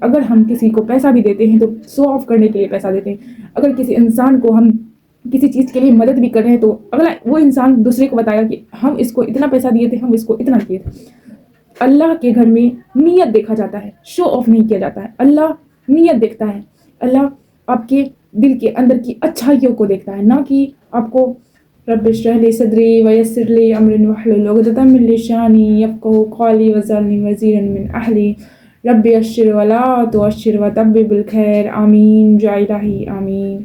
اگر ہم کسی کو پیسہ بھی دیتے ہیں تو شو آف کرنے کے لیے پیسہ دیتے ہیں. اگر کسی انسان کو ہم کسی چیز کے لیے مدد بھی کر رہے ہیں تو اگلا وہ انسان دوسرے کو بتایا کہ ہم اس کو اتنا پیسہ دیے تھے, ہم اس کو اتنا کیے تھے. اللہ کے گھر میں نیت دیکھا جاتا ہے, شو آف نہیں کیا جاتا ہے. اللہ نیت دیکھتا ہے. اللہ آپ کے دل کے اندر کی اچھائیوں کو دیکھتا ہے, نہ کہ آپ کو رب اشرح لی صدری ویسر لی امری واحلل عقدۃ من لسانی یفقہوا قولی واجعلنی وزیرا من اہلی رب یسر ولا تعسر وتمم بالخیر آمین یا الہی آمین.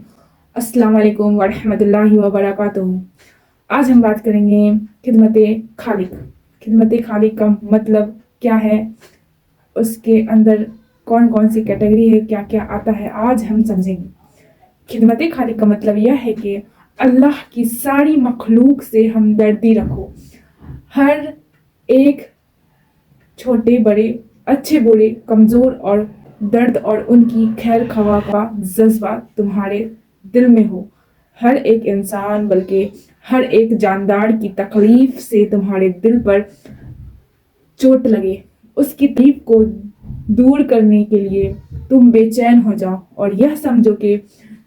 السلام علیکم ورحمۃ اللہ وبرکاتہ. آج ہم بات کریں گے خدمت خالق. خدمت خالق کا مطلب کیا ہے, اس کے اندر کون کون سی کیٹیگری ہے, کیا کیا آتا ہے, آج ہم سمجھیں گے. خدمت خالق کا مطلب یہ ہے کہ اللہ کی ساری مخلوق سے ہمدردی رکھو. ہر ایک چھوٹے بڑے, اچھے برے, کمزور اور درد اور ان کی خیر خواہ کا جذبہ تمہارے دل میں ہو. ہر ایک انسان بلکہ ہر ایک جاندار کی تکلیف سے تمہارے دل پر چوٹ لگے, اس کی تکلیف کو دور کرنے کے لیے تم بے چین ہو جاؤ اور یہ سمجھو کہ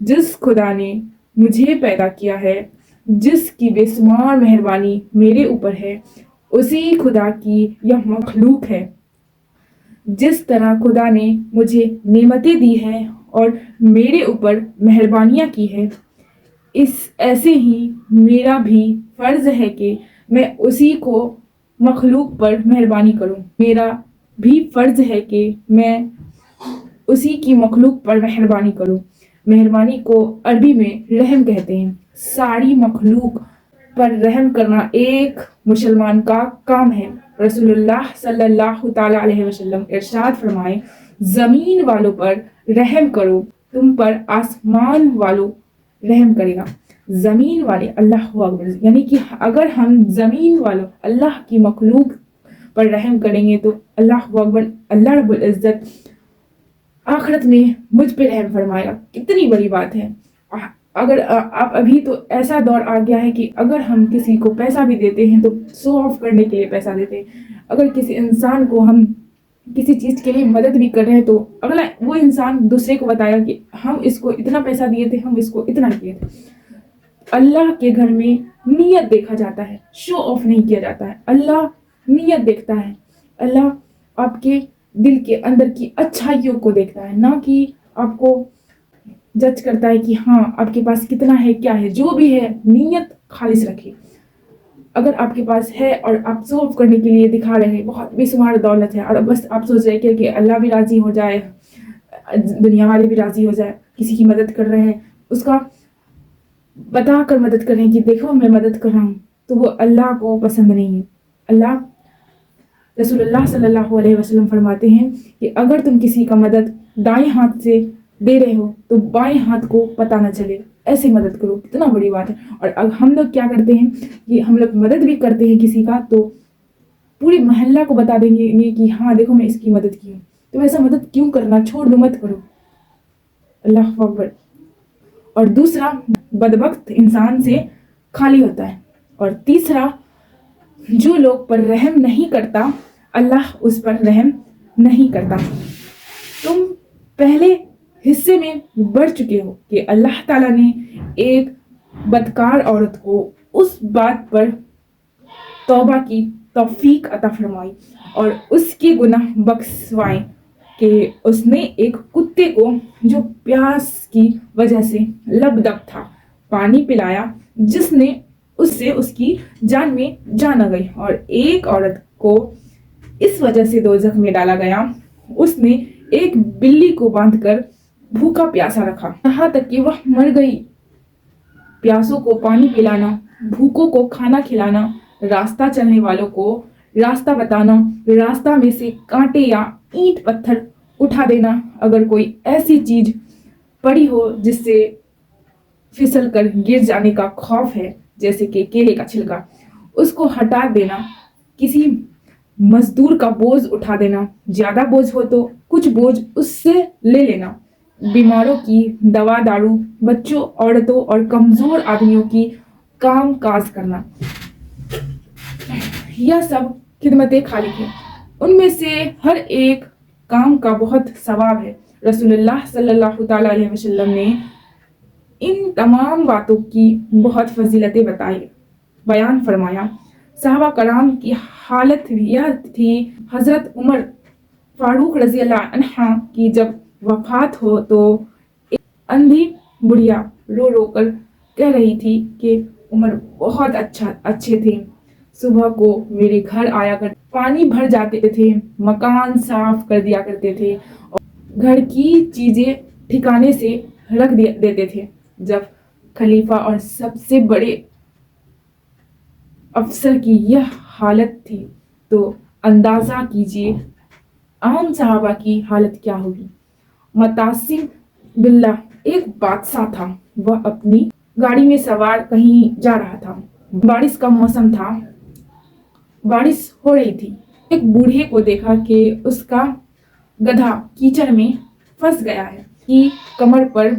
جس خدا نے مجھے پیدا کیا ہے, جس کی بے شمار مہربانی میرے اوپر ہے, اسی خدا کی یہ مخلوق ہے. جس طرح خدا نے مجھے نعمتیں دی ہیں اور میرے اوپر مہربانیاں کی ہے, ایسے ہی میرا بھی فرض ہے کہ میں اسی کو مخلوق پر مہربانی کروں. میرا بھی فرض ہے کہ میں اسی کی مخلوق پر مہربانی کروں. مہربانی کو عربی میں رحم کہتے ہیں. ساری مخلوق پر رحم کرنا ایک مسلمان کا کام ہے. رسول اللہ صلی اللہ تعالی علیہ وسلم ارشاد فرمائے, زمین والوں پر رحم کرو, تم پر آسمان والوں رحم کرے گا. زمین والے, اللہ اکبر, یعنی کہ اگر ہم زمین والوں اللہ کی مخلوق پر رحم کریں گے تو اللہ اکبر, اللہ رب العزت آخرت میں مجھ پہ رحم فرمائے گا. کتنی بڑی بات ہے. اگر آپ ابھی تو ایسا دور آ گیا ہے کہ اگر ہم کسی کو پیسہ بھی دیتے ہیں تو شو آف کرنے کے لیے پیسہ دیتے ہیں. اگر کسی انسان کو ہم کسی چیز کے لیے مدد بھی کر رہے ہیں تو اگلا وہ انسان دوسرے کو بتایا کہ ہم اس کو اتنا پیسہ دیے تھے, ہم اس کو اتنا کیے تھے. اللہ کے گھر میں نیت دیکھا جاتا ہے, شو آف نہیں کیا جاتا ہے. اللہ نیت دیکھتا ہے. اللہ آپ کے دل کے اندر کی اچھائیوں کو دیکھتا ہے, نہ کہ آپ کو جج کرتا ہے کہ ہاں آپ کے پاس کتنا ہے, کیا ہے. جو بھی ہے نیت خالص رکھے. اگر آپ کے پاس ہے اور آپ شو آف کرنے کے لیے دکھا رہے ہیں, بہت بے شمار دولت ہے, اور بس آپ سوچ رہے کہ اللہ بھی راضی ہو جائے, دنیا والے بھی راضی ہو جائے, کسی کی مدد کر رہے ہیں, اس کا بتا کر مدد کر رہے ہیں کہ دیکھو میں مدد کر رہا ہوں, تو وہ اللہ کو پسند نہیں ہے. اللہ رسول اللہ صلی اللہ علیہ وسلم فرماتے ہیں کہ اگر تم کسی کا مدد دائیں ہاتھ سے دے رہے ہو تو بائیں ہاتھ کو پتہ نہ چلے, ایسے مدد کرو. کتنا بڑی بات ہے. اور اب ہم لوگ کیا کرتے ہیں کہ ہم لوگ مدد بھی کرتے ہیں کسی کا تو پوری محلہ کو بتا دیں گے کہ ہاں دیکھو میں اس کی مدد کی ہوں. تو ایسا مدد کیوں کرنا, چھوڑ دو, مت کرو. اللہ اکبر. اور دوسرا, بدبخت انسان سے خالی ہوتا ہے. اور تیسرا, جو لوگ پر رحم نہیں کرتا اللہ اس پر رحم نہیں کرتا. تم پہلے حصے میں بڑھ چکے ہو کہ اللہ تعالیٰ نے ایک بدکار عورت کو اس بات پر توبہ کی توفیق عطا فرمائی اور اس کے گناہ بخشوائے کہ اس نے ایک کتے کو جو پیاس کی وجہ سے لبدب تھا پانی پلایا, جس نے اس سے اس کی جان میں جان آ گئی. اور ایک عورت کو اس وجہ سے دوزخ میں ڈالا گیا, اس نے ایک بلی کو باندھ کر بھوکا پیاسا رکھا یہاں تک کہ وہ مر گئی. پیاسوں کو پانی پلانا, بھوکوں کو کھانا کھلانا, راستہ چلنے والوں کو راستہ بتانا, راستہ میں سے کانٹے یا اینٹ پتھر اٹھا دینا. اگر کوئی ایسی چیز پڑی ہو جس سے پھسل کر گر جانے کا خوف ہے, جیسے کہ کیلے کا چھلکا, اس کو ہٹا دینا. کسی مزدور کا بوجھ اٹھا دینا, زیادہ بوجھ ہو تو کچھ بوجھ اس سے لے لینا. بیماروں کی دوا دارو, بچوں, عورتوں اور کمزور آدمیوں کی کام کاج کرنا, یہ سب خدمت خالق ہے. ان میں سے ہر ایک کام کا بہت ثواب ہے۔ رسول اللہ صلی اللہ تعالیٰ علیہ وسلم نے ان تمام باتوں کی بہت فضیلتیں بیان فرمایا۔ صحابہ کرام کی حالت یہ تھی، حضرت عمر فاروق رضی اللہ عنہ کی جب وفات ہو تو ایک اندھی بڑھیا رو رو کر کہہ رہی تھی کہ عمر بہت اچھے تھے، صبح کو میرے گھر آیا کر پانی بھر جاتے تھے، مکان صاف کر دیا کرتے تھے اور گھر کی چیزیں ٹھکانے سے رکھ دیتے تھے۔ جب خلیفہ اور سب سے بڑے افسر کی یہ حالت تھی تو اندازہ کیجیے عام صحابہ کی حالت کیا ہوگی۔ متعصم باللہ ایک بادشاہ تھا، وہ اپنی گاڑی میں سوار کہیں جا رہا تھا، بارش کا موسم تھا، بارش ہو رہی تھی۔ ایک بوڑھے کو دیکھا کہ اس کا گدھا کیچڑ میں پھنس گیا ہے، کی کمر پر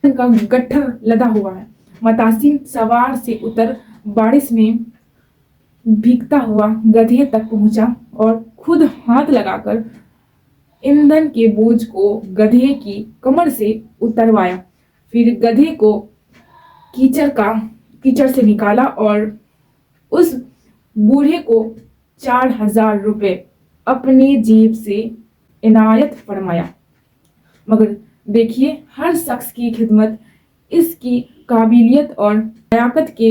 کا گٹھر لدا ہوا ہے۔ متعصم سوار سے اتر بارش میں بھیگتا ہوا گدھے تک پہنچا اور خود ہاتھ لگا کر ایندھن کے بوجھ کو گدھے کی کمر سے اتروایا، پھر گدھے کو کیچڑ سے نکالا اور اس بوڑھے کو 4000 روپے اپنی جیب سے عنایت فرمایا۔ مگر دیکھیے، ہر شخص کی خدمت اس کی قابلیت اور لیاقت کے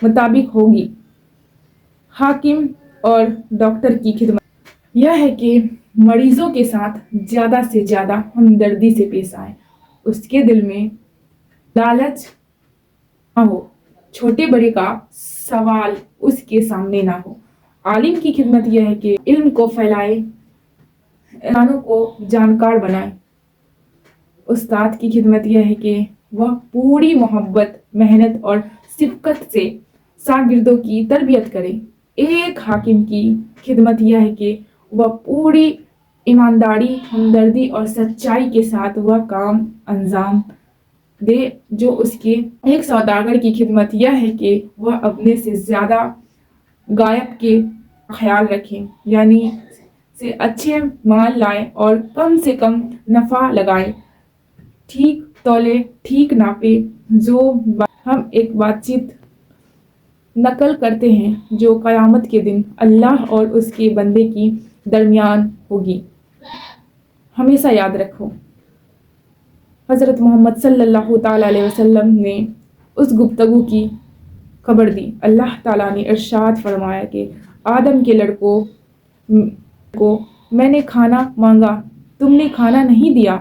مطابق ہوگی۔ حاکم اور ڈاکٹر کی خدمت یہ ہے کہ مریضوں کے ساتھ زیادہ سے زیادہ ہمدردی سے پیش آئیں، اس کے دل میں لالچ نہ ہو، چھوٹے بڑے کا سوال اس کے سامنے نہ ہو۔ عالم کی خدمت یہ ہے کہ علم کو پھیلائے، انسانوں کو جانکار بنائے۔ استاد کی خدمت یہ ہے کہ وہ پوری محبت، محنت اور شفقت سے شاگردوں کی تربیت کرے۔ ایک حاکم کی خدمت یہ ہے کہ وہ پوری ایمانداری، ہمدردی اور سچائی کے ساتھ وہ کام انجام دے جو اس کے۔ ایک سوداگر کی خدمت یہ ہے کہ وہ اپنے سے زیادہ غائب کے خیال رکھے، یعنی سے اچھے مال لائے اور کم سے کم نفع لگائے، ٹھیک تولے ٹھیک ناپے۔ جو ہم ایک بات چیت نقل کرتے ہیں جو قیامت کے دن اللہ اور اس کے بندے کی درمیان ہوگی، ہمیشہ یاد رکھو۔ حضرت محمد صلی اللہ تعالیٰ علیہ وسلم نے اس گفتگو کی خبر دی۔ اللہ تعالیٰ نے ارشاد فرمایا کہ آدم کے لڑکوں کو میں نے کھانا مانگا، تم نے کھانا نہیں دیا۔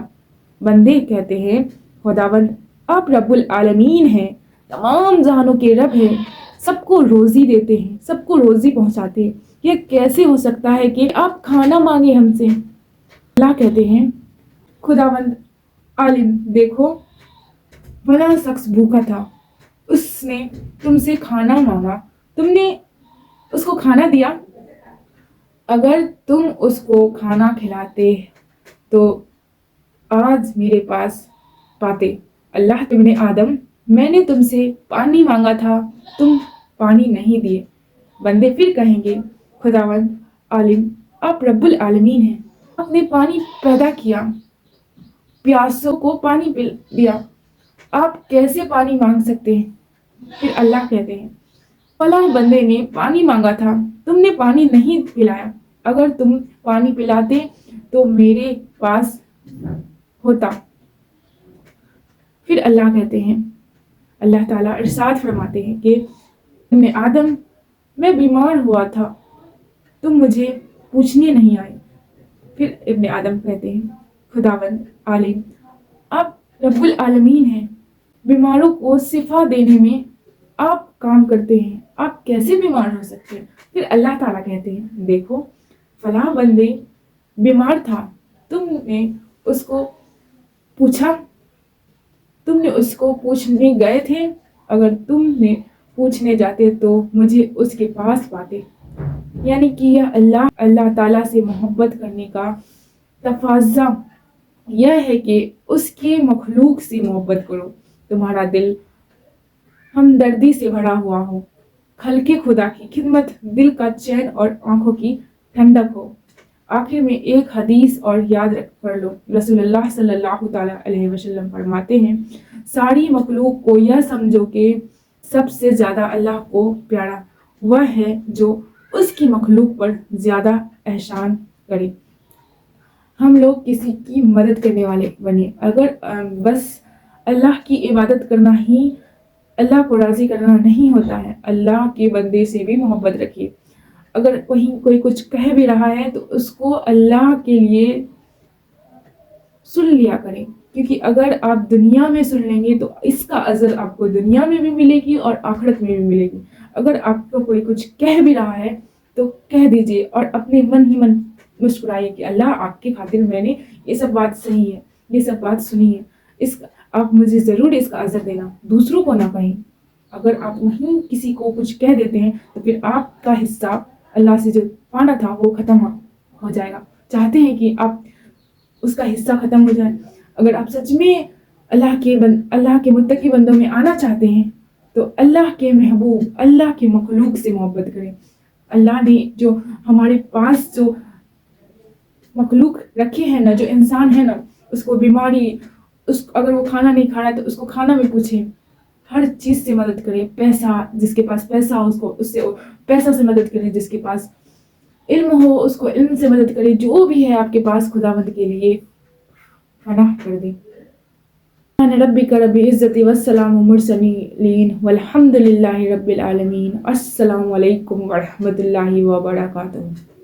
بندے کہتے ہیں، خداوند آپ رب العالمین ہیں، تمام جہانوں کے رب ہیں، سب کو روزی دیتے ہیں، سب کو روزی پہنچاتے ہیں، یہ کیسے ہو سکتا ہے کہ آپ کھانا مانگے ہم سے؟ اللہ کہتے ہیں، خداوند عالم، دیکھو فلاں شخص بھوکا تھا، اس نے تم سے کھانا مانگا، تم نے اس کو کھانا دیا؟ اگر تم اس کو کھانا کھلاتے تو آج میرے پاس پاتے۔ اللہ ابن آدم، میں نے تم سے پانی مانگا تھا، تم پانی نہیں دیے۔ بندے پھر کہیں گے، خداوند عالم، آپ رب العالمین ہیں، آپ نے پانی پیدا کیا، پیاسوں کو پانی دیا، آپ کیسے پانی مانگ سکتے ہیں؟ پھر اللہ کہتے ہیں، فلاں بندے نے پانی مانگا تھا، تم نے پانی نہیں پلایا، اگر تم پانی پلاتے تو میرے پاس ہوتا۔ پھر اللہ کہتے ہیں، اللہ تعالیٰ ارشاد فرماتے ہیں کہ ابن آدم، میں بیمار ہوا تھا، تم مجھے پوچھنے نہیں آئے۔ پھر ابن آدم کہتے ہیں، خداوند عالم، آپ رب العالمین ہیں، بیماروں کو شفا دینے میں آپ کام کرتے ہیں، آپ کیسے بیمار ہو سکتے ہیں؟ پھر اللہ تعالیٰ کہتے ہیں، دیکھو فلاں بندے بیمار تھا، تم نے اس کو پوچھا، تم نے اس کو پوچھنے گئے تھے، اگر تم نے پوچھنے جاتے تو مجھے اس کے پاس پاتے۔ یعنی کہ یہ اللہ تعالیٰ سے محبت کرنے کا تقاضا یہ ہے کہ اس کے مخلوق سے محبت کرو، تمہارا دل ہمدردی سے بھرا ہوا ہو، خلق خدا کی خدمت دل کا چین اور آنکھوں کی ٹھنڈک ہو۔ آخر میں ایک حدیث اور یاد رکھ پڑھ لو. رسول اللہ صلی اللہ تعالیٰ علیہ وسلم فرماتے ہیں ساری مخلوق کو یہ سمجھو کہ سب سے زیادہ اللہ کو پیارا وہ ہے جو اس کی مخلوق پر زیادہ احسان کرے. ہم لوگ کسی کی مدد کرنے والے بنے. اگر بس اللہ کی عبادت کرنا ہی اللہ کو راضی کرنا نہیں ہوتا ہے. اللہ کے بندے سے بھی محبت رکھیے. اگر کوئی کچھ کہہ بھی رہا ہے تو اس کو اللہ کے لیے سن لیا کریں، کیونکہ اگر آپ دنیا میں سن لیں گے تو اس کا اجر آپ کو دنیا میں بھی ملے گی اور آخرت میں بھی ملے گی. اگر آپ کو کوئی کچھ کہہ بھی رہا ہے تو کہہ دیجئے اور اپنے من ہی من مسکرائیے کہ اللہ آپ کی خاطر میں نے یہ سب بات صحیح ہے، یہ سب بات سنی ہے، آپ مجھے ضرور اس کا اجر دینا، دوسروں کو نہ کہیں. اگر آپ نہیں کسی کو کچھ کہہ دیتے ہیں تو پھر آپ کا حصہ اللہ سے جو پانا تھا وہ ختم ہو جائے گا. چاہتے ہیں کہ آپ اس کا حصہ ختم ہو جائے. اگر آپ سچ میں اللہ کے متقی بندوں میں آنا چاہتے ہیں تو اللہ کے محبوب، اللہ کے مخلوق سے محبت کریں. اللہ نے جو ہمارے پاس جو مخلوق رکھے ہیں نا، جو انسان ہے نا، اس کو بیماری، اگر وہ کھانا نہیں کھا رہا ہے تو اس کو کھانا میں پوچھیں. ہر چیز سے مدد کریں. پیسہ، جس کے پاس پیسہ ہو اس سے پیسہ سے مدد کریں. جس کے پاس علم ہو اس کو علم سے مدد کریں. جو بھی ہے آپ کے پاس خداوند کے لیے فنا کر دیں. سبحان ربک رب العزت والسلام المرسلین والحمد للہ رب العالمین. السلام علیکم ورحمۃ اللہ وبرکاتہ.